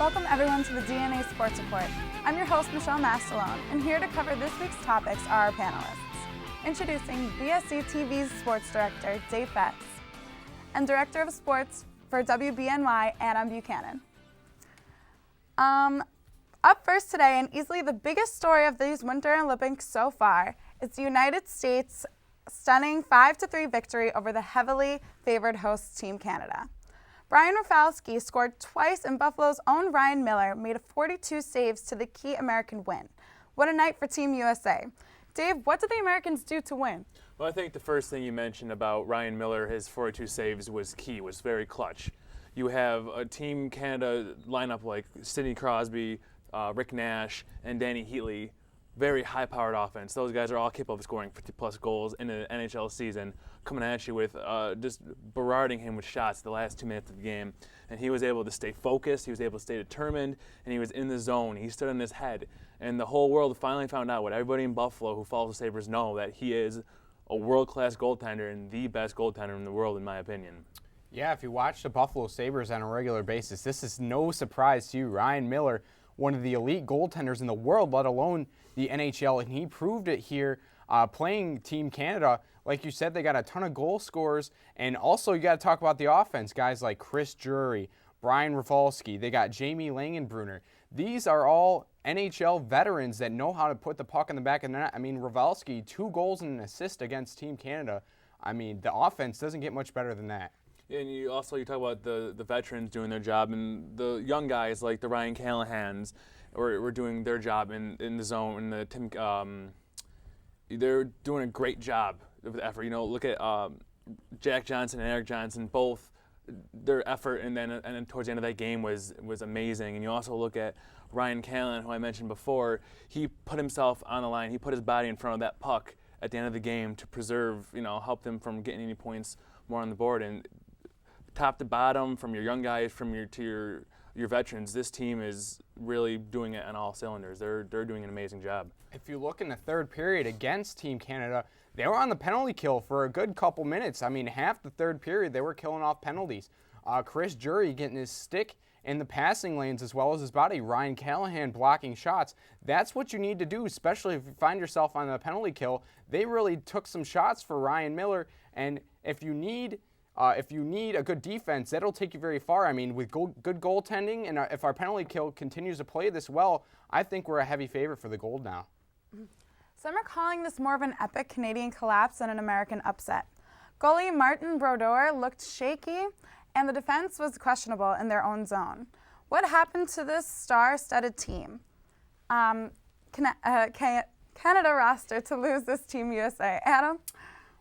Welcome everyone to the DNA Sports Report. I'm your host, Michelle Mastalone, and here to cover this week's topics are our panelists. Introducing BSC TV's sports director, Dave Betts, and director of sports for WBNY, Anna Buchanan. Up first today, and easily the biggest story of these Winter Olympics so far, is the United States' stunning 5-3 victory over the heavily favored host Team Canada. Brian Rafalski scored twice, and Buffalo's own Ryan Miller made 42 saves to the key American win. What a night for Team USA. Dave, what did the Americans do to win? Well, I think the first thing you mentioned about Ryan Miller, his 42 saves was key, was very clutch. You have a Team Canada lineup like Sidney Crosby, Rick Nash, and Danny Heatley. Very high-powered offense. Those guys are all capable of scoring 50-plus goals in an NHL season, coming at you with just barraging him with shots the last 2 minutes of the game. And he was able to stay focused, he was able to stay determined, and he was in the zone. He stood on his head. And the whole world finally found out what everybody in Buffalo who follows the Sabres know, that he is a world-class goaltender and the best goaltender in the world, in my opinion. Yeah, if you watch the Buffalo Sabres on a regular basis, this is no surprise to you. Ryan Miller, one of the elite goaltenders in the world, let alone the NHL, and he proved it here playing Team Canada. Like you said, they got a ton of goal scorers, and also you got to talk about the offense. Guys like Chris Drury, Brian Rafalski, they got Jamie Langenbrunner. These are all NHL veterans that know how to put the puck in the back of the net. I mean, Rafalski, 2 goals and an assist against Team Canada. I mean, the offense doesn't get much better than that. And you talk about the veterans doing their job, and the young guys like the Ryan Callahans were doing their job in the zone. And they're doing a great job of the effort. You know, look at Jack Johnson and Eric Johnson, both their effort, and then towards the end of that game was amazing. And you also look at Ryan Callahan, who I mentioned before. He put himself on the line. He put his body in front of that puck at the end of the game to preserve, help them from getting any points more on the board. And top to bottom, from your young guys, to your veterans, this team is really doing it on all cylinders. They're doing an amazing job. If you look in the third period against Team Canada, they were on the penalty kill for a good couple minutes. I mean, half the third period, they were killing off penalties. Chris Drury getting his stick in the passing lanes as well as his body. Ryan Callahan blocking shots. That's what you need to do, especially if you find yourself on the penalty kill. They really took some shots for Ryan Miller, and if you need a good defense, that'll take you very far. I mean, with good goaltending, and if our penalty kill continues to play this well, I think we're a heavy favorite for the gold now. Some are calling this more of an epic Canadian collapse than an American upset. Goalie Martin Brodeur looked shaky, and the defense was questionable in their own zone. What happened to this star-studded team? Canada roster to lose this Team USA. Adam?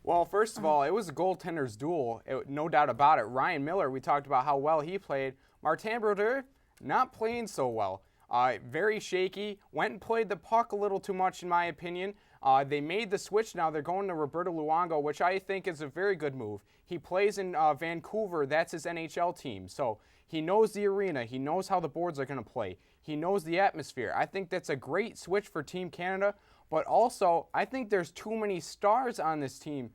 Well, first of all, it was a goaltender's duel, no doubt about it. Ryan Miller, we talked about how well he played. Martin Brodeur, not playing so well. Very shaky, went and played the puck a little too much in my opinion. They made the switch now. They're going to Roberto Luongo, which I think is a very good move. He plays in Vancouver. That's his NHL team. So he knows the arena. He knows how the boards are going to play. He knows the atmosphere. I think that's a great switch for Team Canada. But also, I think there's too many stars on this team.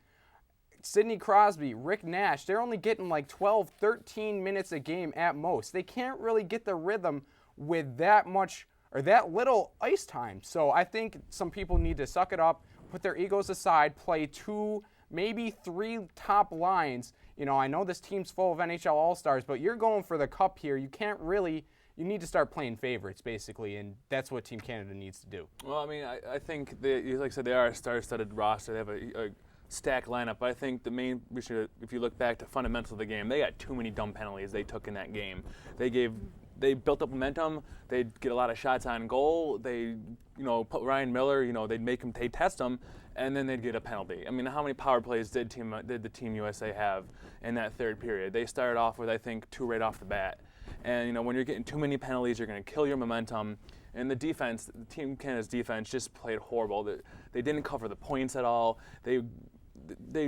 Sidney Crosby, Rick Nash, they're only getting like 12, 13 minutes a game at most. They can't really get the rhythm with that much or that little ice time. So I think some people need to suck it up, put their egos aside, play 2, maybe 3 top lines. I know this team's full of NHL All-Stars, but you're going for the cup here. You need to start playing favorites, basically, and that's what Team Canada needs to do. Well, I mean, I think, like I said, they are a star-studded roster. They have a stacked lineup. But I think the main issue, if you look back to fundamentals of the game, they got too many dumb penalties they took in that game. They built up momentum. They'd get a lot of shots on goal. They, put Ryan Miller, they'd test him, and then they'd get a penalty. I mean, how many power plays did the Team USA have in that third period? They started off with, I think, 2 right off the bat. And, when you're getting too many penalties, you're going to kill your momentum. And the defense, Team Canada's defense just played horrible. They didn't cover the points at all. They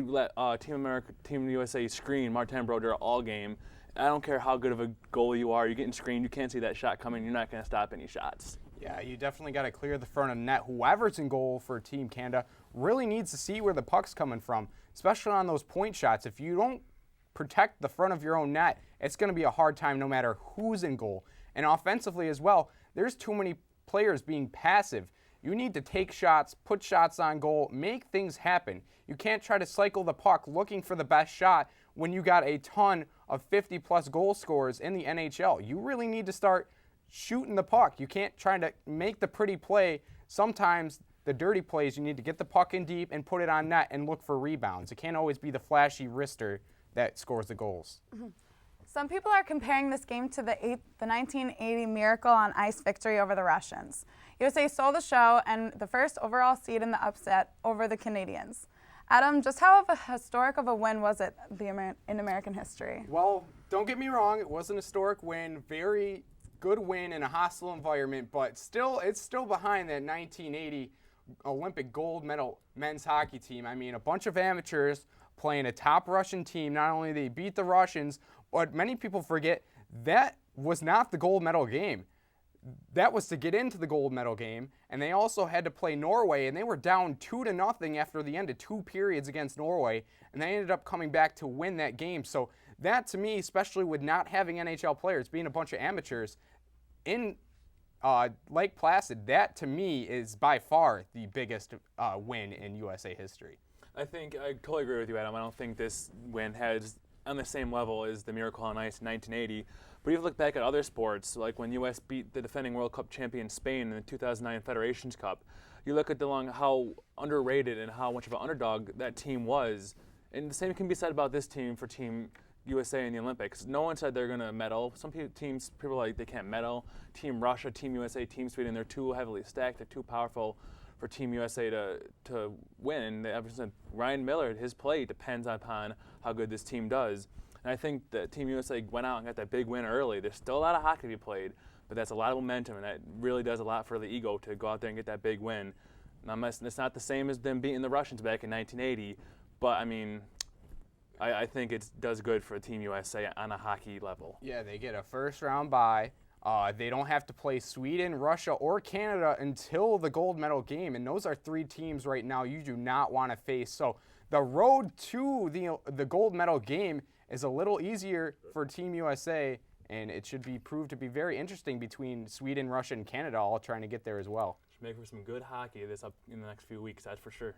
let Team USA screen Martin Brodeur all game. I don't care how good of a goalie you are. You're getting screened. You can't see that shot coming. You're not going to stop any shots. Yeah, you definitely got to clear the front of the net. Whoever's in goal for Team Canada really needs to see where the puck's coming from, especially on those point shots. If you don't protect the front of your own net, it's going to be a hard time no matter who's in goal. And offensively as well, there's too many players being passive. You need to take shots, put shots on goal, make things happen. You can't try to cycle the puck looking for the best shot when you got a ton of 50-plus goal scorers in the NHL. You really need to start shooting the puck. You can't try to make the pretty play. Sometimes the dirty plays, you need to get the puck in deep and put it on net and look for rebounds. It can't always be the flashy wrister that scores the goals. Some people are comparing this game to the 1980 Miracle on Ice victory over the Russians. USA stole the show and the first overall seed in the upset over the Canadians. Adam, just how historic of a win was it in American history? Well, don't get me wrong, it was an historic win, very good win in a hostile environment, but it's still behind that 1980 Olympic gold medal men's hockey team. I mean, a bunch of amateurs playing a top Russian team. Not only they beat the Russians, but many people forget that was not the gold medal game. That was to get into the gold medal game, and they also had to play Norway, and they were down 2-0 after the end of 2 periods against Norway, and they ended up coming back to win that game. So that, to me, especially with not having NHL players, being a bunch of amateurs in Lake Placid, that to me is by far the biggest win in USA history. I think I totally agree with you, Adam. I don't think this win has on the same level as the Miracle on Ice in 1980. But if you look back at other sports, like when U.S. beat the defending World Cup champion Spain in the 2009 Federations Cup, you look at how underrated and how much of an underdog that team was. And the same can be said about this team for Team USA in the Olympics. No one said they're going to medal. Some people are like they can't medal. Team Russia, Team USA, Team Sweden, they're too heavily stacked. They're too powerful for Team USA to win. Ryan Miller, his play depends upon how good this team does. And I think that Team USA went out and got that big win early. There's still a lot of hockey to be played, but that's a lot of momentum, and that really does a lot for the ego to go out there and get that big win. It's not the same as them beating the Russians back in 1980, but I mean, I think it does good for Team USA on a hockey level. Yeah, they get a first-round bye. They don't have to play Sweden, Russia, or Canada until the gold medal game, and those are 3 teams right now you do not want to face. So the road to the gold medal game is a little easier for Team USA, and it should be proved to be very interesting between Sweden, Russia, and Canada all trying to get there as well. Should make for some good hockey up in the next few weeks, that's for sure.